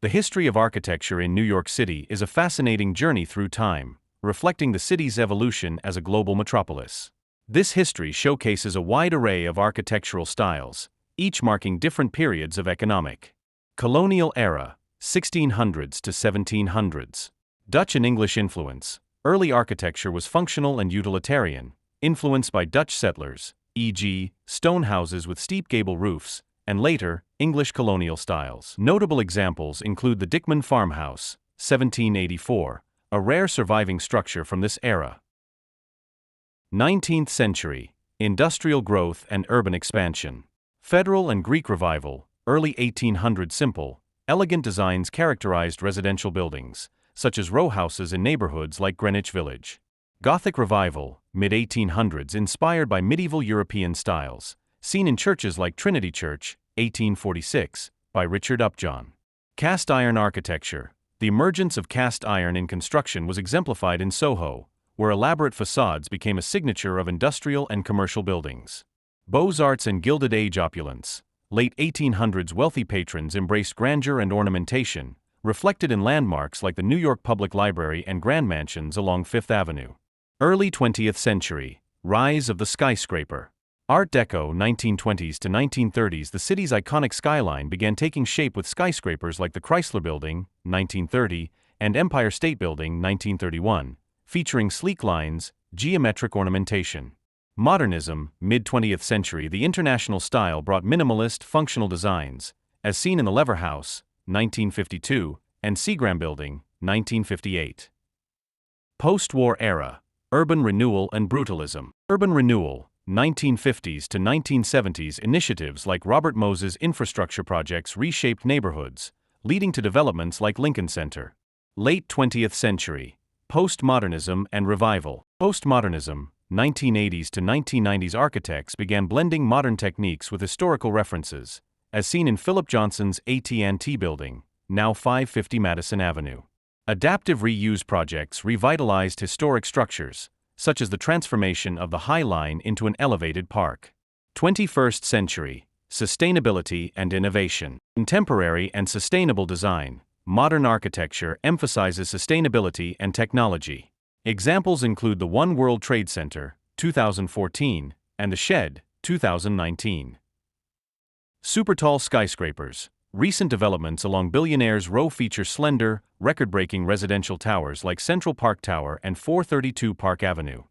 The history of architecture in New York City is a fascinating journey through time, reflecting the city's evolution as a global metropolis. This history showcases a wide array of architectural styles, each marking different periods of economic. Colonial era, 1600s to 1700s. Dutch and English influence. Early architecture was functional and utilitarian, influenced by Dutch settlers, e.g., stone houses with steep gable roofs, and later, English colonial styles. Notable examples include the Dickman Farmhouse, 1784, a rare surviving structure from this era. 19th century, industrial growth and urban expansion. Federal and Greek Revival, early 1800s. Simple, elegant designs characterized residential buildings, such as row houses in neighborhoods like Greenwich Village. Gothic Revival, mid-1800s, inspired by medieval European styles, seen in churches like Trinity Church, 1846, by Richard Upjohn. Cast iron architecture. The emergence of cast iron in construction was exemplified in Soho, where elaborate facades became a signature of industrial and commercial buildings. Beaux-Arts and Gilded Age opulence. Late 1800s wealthy patrons embraced grandeur and ornamentation, reflected in landmarks like the New York Public Library and grand mansions along Fifth Avenue. Early 20th century, rise of the skyscraper. Art Deco, 1920s to 1930s. The city's iconic skyline began taking shape with skyscrapers like the Chrysler Building, 1930, and Empire State Building, 1931, featuring sleek lines, geometric ornamentation. Modernism, mid-20th century. The international style brought minimalist, functional designs, as seen in the Lever House, 1952, and Seagram Building, 1958. Post-war era, urban renewal and brutalism. Urban renewal, 1950s to 1970s. Initiatives like Robert Moses infrastructure projects reshaped neighborhoods, leading to developments like Lincoln Center. Late 20th century, postmodernism and revival. Postmodernism, 1980s to 1990s. Architects began blending modern techniques with historical references, as seen in Philip Johnson's AT&T Building, now 550 Madison Avenue. Adaptive reuse projects revitalized historic structures, such as the transformation of the High Line into an elevated park. 21st century, sustainability and innovation. Contemporary and sustainable design. Modern architecture emphasizes sustainability and technology. Examples include the One World Trade Center, 2014, and the Shed, 2019. Super-tall skyscrapers. Recent developments along Billionaires Row feature slender, record-breaking residential towers like Central Park Tower and 432 Park Avenue.